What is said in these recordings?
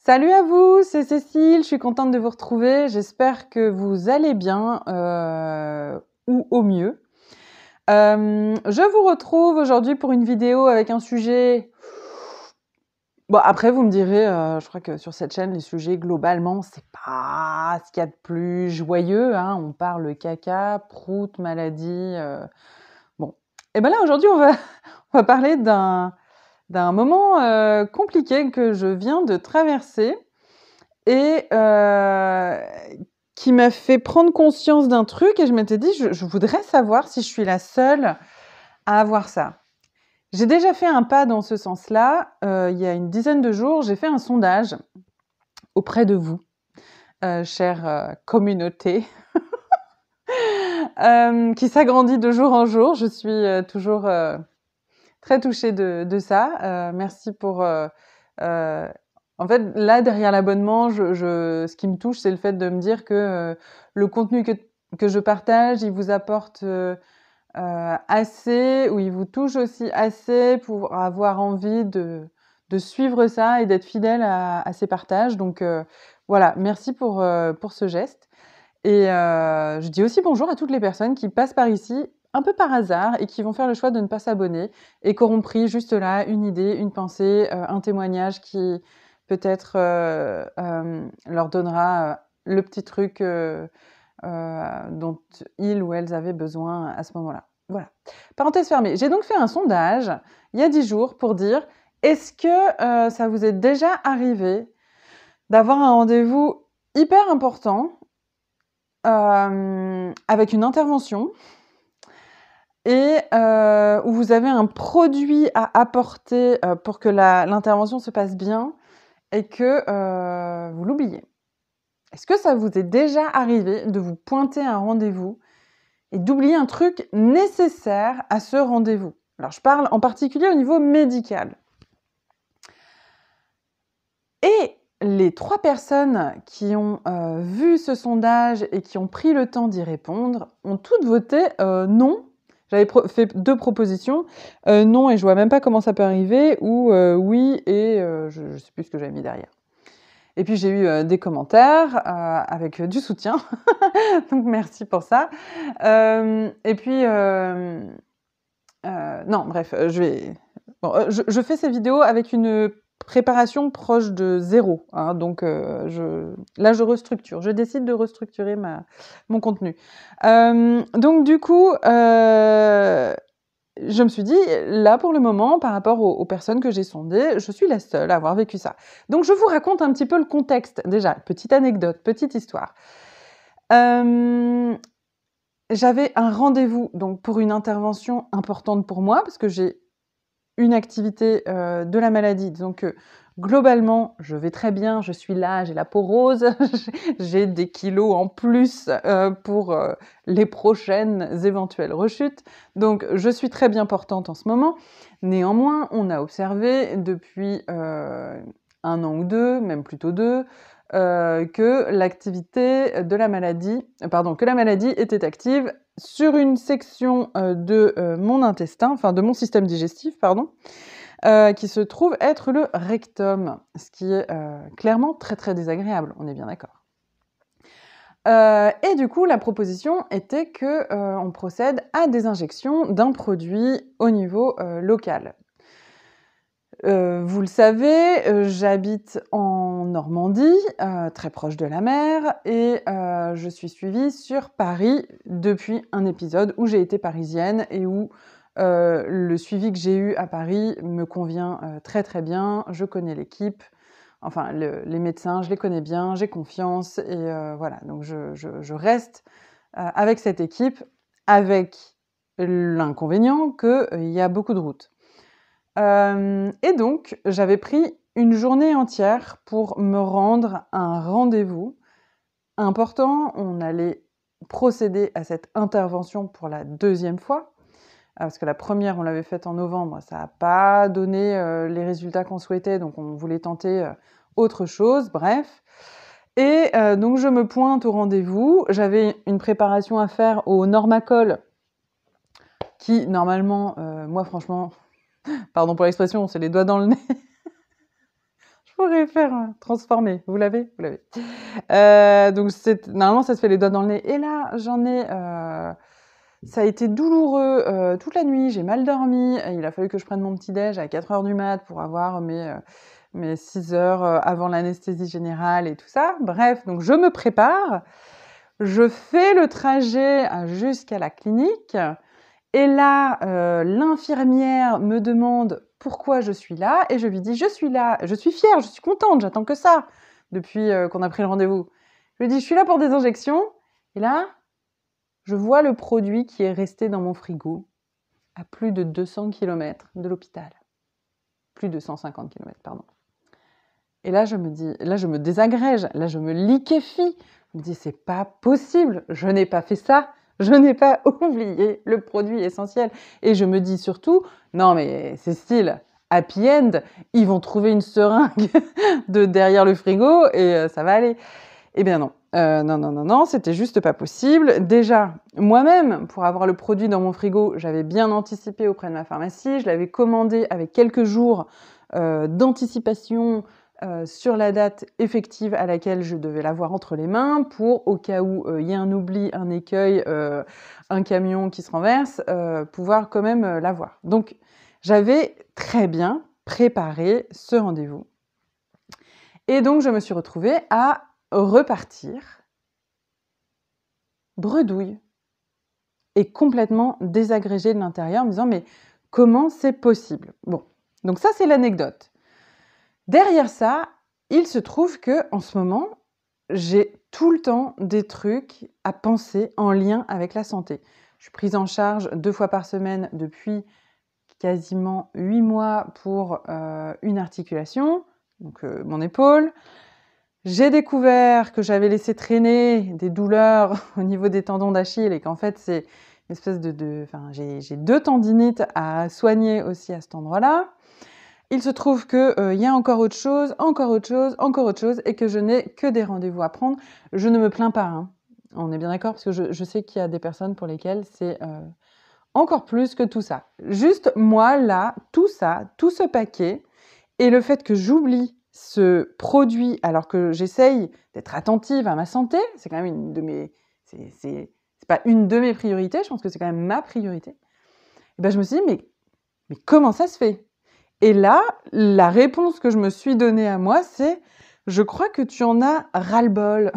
Salut à vous, c'est Cécile, je suis contente de vous retrouver. J'espère que vous allez bien ou au mieux. Je vous retrouve aujourd'hui pour une vidéo avec un sujet... Bon, après, vous me direz, je crois que sur cette chaîne, les sujets, globalement, c'est pas ce qu'il y a de plus joyeux. Hein. On parle caca, prout, maladie. Bon. Et bien là, aujourd'hui, on va parler d'un moment compliqué que je viens de traverser et qui m'a fait prendre conscience d'un truc et je m'étais dit, je voudrais savoir si je suis la seule à avoir ça. J'ai déjà fait un pas dans ce sens-là. Il y a une dizaine de jours, j'ai fait un sondage auprès de vous, chère communauté, qui s'agrandit de jour en jour. Je suis toujours très touchée de ça. Merci pour... en fait, là, derrière l'abonnement, ce qui me touche, c'est le fait de me dire que le contenu que je partage, il vous apporte assez, ou il vous touche aussi assez pour avoir envie de suivre ça et d'être fidèle à ces partages. Donc voilà, merci pour ce geste. Et je dis aussi bonjour à toutes les personnes qui passent par ici un peu par hasard et qui vont faire le choix de ne pas s'abonner et qui auront pris juste là une idée, une pensée, un témoignage qui peut-être leur donnera le petit truc dont ils ou elles avaient besoin à ce moment-là. Voilà. Parenthèse fermée. J'ai donc fait un sondage il y a 10 jours pour dire est-ce que ça vous est déjà arrivé d'avoir un rendez-vous hyper important avec une intervention et où vous avez un produit à apporter pour que l'intervention se passe bien et que vous l'oubliez. Est-ce que ça vous est déjà arrivé de vous pointer à un rendez-vous et d'oublier un truc nécessaire à ce rendez-vous? Alors, je parle en particulier au niveau médical. Et les 3 personnes qui ont vu ce sondage et qui ont pris le temps d'y répondre ont toutes voté non. J'avais fait 2 propositions, non et je vois même pas comment ça peut arriver, ou oui et je sais plus ce que j'avais mis derrière. Et puis j'ai eu des commentaires avec du soutien, donc merci pour ça. Et puis, non, bref, je fais ces vidéos avec une préparation proche de 0. Hein, donc là, je restructure. Je décide de restructurer mon contenu. Donc du coup, je me suis dit, là, pour le moment, par rapport aux personnes que j'ai sondées, je suis la seule à avoir vécu ça. Donc, je vous raconte un petit peu le contexte. Déjà, petite anecdote, petite histoire. J'avais un rendez-vous donc pour une intervention importante pour moi, parce que j'ai une activité de la maladie. Donc, globalement, je vais très bien, je suis là, j'ai la peau rose, j'ai des kilos en plus pour les prochaines éventuelles rechutes. Donc, je suis très bien portante en ce moment. Néanmoins, on a observé depuis 1 an ou 2, même plutôt 2, que l'activité de la maladie, que la maladie était active sur une section de mon intestin, enfin de mon système digestif, pardon, qui se trouve être le rectum, ce qui est clairement très très désagréable, on est bien d'accord. Et du coup, la proposition était qu'on procède à des injections d'un produit au niveau local. Vous le savez, j'habite en Normandie, très proche de la mer, et je suis suivie sur Paris depuis un épisode où j'ai été parisienne et où le suivi que j'ai eu à Paris me convient très très bien. Je connais l'équipe, enfin les médecins, je les connais bien, j'ai confiance, et voilà. Donc je reste avec cette équipe, avec l'inconvénient qu'il y a beaucoup de routes. Et donc, j'avais pris une journée entière pour me rendre à un rendez-vous important. On allait procéder à cette intervention pour la 2e fois, parce que la première, on l'avait faite en novembre, ça n'a pas donné les résultats qu'on souhaitait, donc on voulait tenter autre chose, bref. Et donc, je me pointe au rendez-vous. J'avais une préparation à faire au Normacol, qui, normalement, moi, franchement... Pardon pour l'expression, c'est les doigts dans le nez. pourrais faire transformer. Vous l'avez? Vous l'avez. Donc normalement, ça se fait les doigts dans le nez. Et là, j'en ai... ça a été douloureux toute la nuit. J'ai mal dormi. Et il a fallu que je prenne mon petit-déj à 4 heures du mat pour avoir mes 6 heures avant l'anesthésie générale et tout ça. Bref, donc je me prépare. Je fais le trajet jusqu'à la clinique. Et là, l'infirmière me demande pourquoi je suis là. Et je lui dis, je suis là, je suis fière, je suis contente, j'attends que ça depuis qu'on a pris le rendez-vous. Je lui dis, je suis là pour des injections. Et là, je vois le produit qui est resté dans mon frigo à plus de 200 km de l'hôpital. Plus de 150 km, pardon. Et là, je me dis, là, je me désagrège, là, je me liquéfie. Je me dis, c'est pas possible, je n'ai pas fait ça. Je n'ai pas oublié le produit essentiel. Et je me dis surtout, non mais c'est style, happy end, ils vont trouver une seringue derrière le frigo et ça va aller. Eh bien non. Non, c'était juste pas possible. Déjà, moi-même, pour avoir le produit dans mon frigo, j'avais bien anticipé auprès de ma pharmacie. Je l'avais commandé avec quelques jours d'anticipation sur la date effective à laquelle je devais l'avoir entre les mains pour, au cas où il y a un oubli, un écueil, un camion qui se renverse, pouvoir quand même l'avoir. Donc, j'avais très bien préparé ce rendez-vous. Et donc, je me suis retrouvée à repartir bredouille et complètement désagrégée de l'intérieur en me disant « mais comment c'est possible ?» Bon, donc ça, c'est l'anecdote. Derrière ça, il se trouve qu'en ce moment, j'ai tout le temps des trucs à penser en lien avec la santé. Je suis prise en charge 2 fois par semaine depuis quasiment 8 mois pour une articulation, donc mon épaule. J'ai découvert que j'avais laissé traîner des douleurs au niveau des tendons d'Achille et qu'en fait, c'est une espèce j'ai 2 tendinites à soigner aussi à cet endroit-là. Il se trouve qu'il y a encore autre chose et que je n'ai que des rendez-vous à prendre. Je ne me plains pas, hein. On est bien d'accord, parce que je sais qu'il y a des personnes pour lesquelles c'est encore plus que tout ça. Juste moi, là, tout ça, tout ce paquet, et le fait que j'oublie ce produit alors que j'essaye d'être attentive à ma santé, c'est quand même une de mes... C'est pas une de mes priorités, je pense que c'est quand même ma priorité. Et ben je me suis dit, mais comment ça se fait ? Et là, la réponse que je me suis donnée à moi, c'est « Je crois que tu en as ras-le-bol. »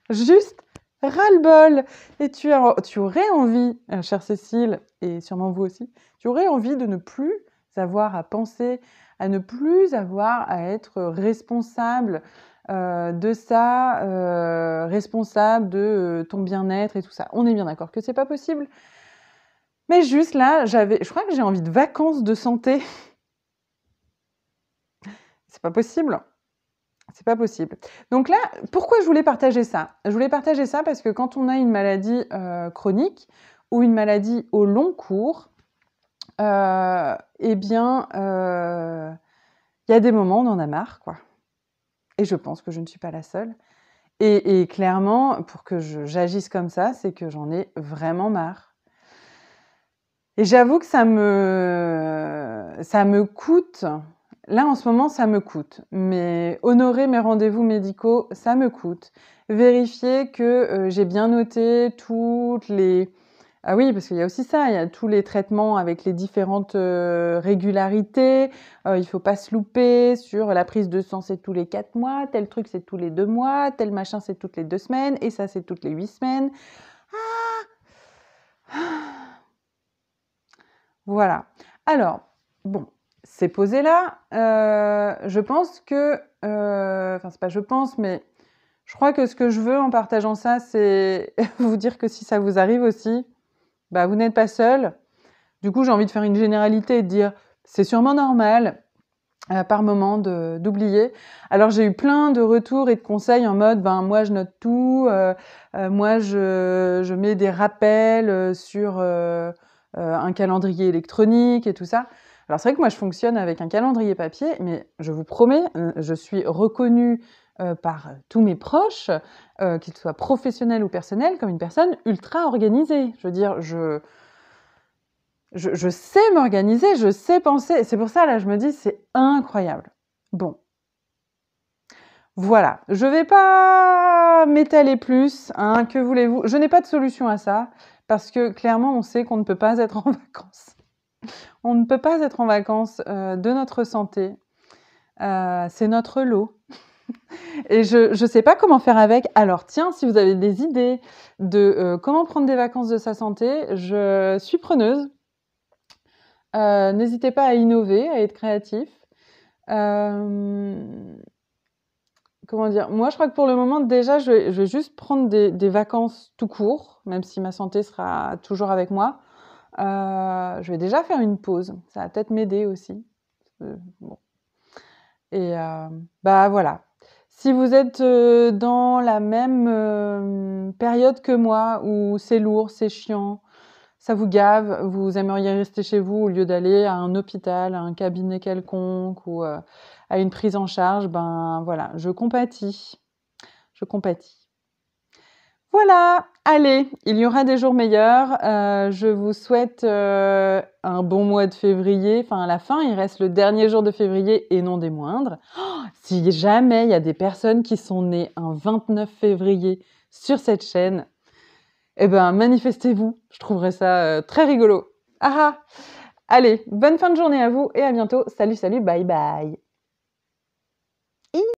Juste ras-le-bol. Et tu aurais envie, chère Cécile, et sûrement vous aussi, tu aurais envie de ne plus avoir à penser, à ne plus avoir à être responsable de ça, responsable de ton bien-être et tout ça. On est bien d'accord que c'est pas possible. Mais juste là, je crois que j'ai envie de vacances de santé. C'est pas possible. C'est pas possible. Donc là, pourquoi je voulais partager ça ? Je voulais partager ça parce que quand on a une maladie chronique ou une maladie au long cours, eh bien, il y a des moments où on en a marre, quoi. Et je pense que je ne suis pas la seule. Et clairement, pour que j'agisse comme ça, c'est que j'en ai vraiment marre. Et j'avoue que ça me coûte. Là, en ce moment, ça me coûte. Mais honorer mes rendez-vous médicaux, ça me coûte. Vérifier que j'ai bien noté toutes les... Ah oui, parce qu'il y a aussi ça, il y a tous les traitements avec les différentes régularités. Il ne faut pas se louper sur la prise de sang, c'est tous les 4 mois, tel truc, c'est tous les 2 mois, tel machin, c'est toutes les 2 semaines, et ça, c'est toutes les 8 semaines. Voilà. Alors, bon, c'est posé là. Je pense que... Enfin, c'est pas je pense, mais je crois que ce que je veux en partageant ça, c'est vous dire que si ça vous arrive aussi, bah, vous n'êtes pas seul. Du coup, j'ai envie de faire une généralité et de dire c'est sûrement normal par moment d'oublier. Alors, j'ai eu plein de retours et de conseils en mode ben moi, je note tout. Moi, je mets des rappels sur un calendrier électronique et tout ça. Alors, c'est vrai que moi, je fonctionne avec un calendrier papier, mais je vous promets, je suis reconnue par tous mes proches, qu'ils soient professionnels ou personnels, comme une personne ultra organisée. Je veux dire, je sais m'organiser, je sais penser. Et c'est pour ça, là, je me dis, c'est incroyable. Bon, Voilà, je vais pas m'étaler plus, hein, que voulez-vous? Je n'ai pas de solution à ça, parce que clairement, on sait qu'on ne peut pas être en vacances. On ne peut pas être en vacances, de notre santé. C'est notre lot et je sais pas comment faire avec. Alors tiens, si vous avez des idées de, comment prendre des vacances de sa santé, je suis preneuse. N'hésitez pas à innover, à être créatif. Comment dire? Moi, je crois que pour le moment, déjà, je vais juste prendre des vacances tout court, même si ma santé sera toujours avec moi. Je vais déjà faire une pause. Ça va peut-être m'aider aussi. Bon et bah, voilà. Si vous êtes, dans la même, période que moi où c'est lourd, c'est chiant, ça vous gave, vous aimeriez rester chez vous au lieu d'aller à un hôpital, à un cabinet quelconque ou, à une prise en charge, ben, voilà, je compatis. Je compatis. Voilà, allez, il y aura des jours meilleurs. Je vous souhaite, un bon mois de février. Enfin, à la fin, il reste le dernier jour de février et non des moindres. Si jamais il y a des personnes qui sont nées un 29 février sur cette chaîne, eh ben, manifestez-vous. Je trouverais ça, très rigolo. Ah ah! Allez, bonne fin de journée à vous et à bientôt. Salut, salut, bye bye.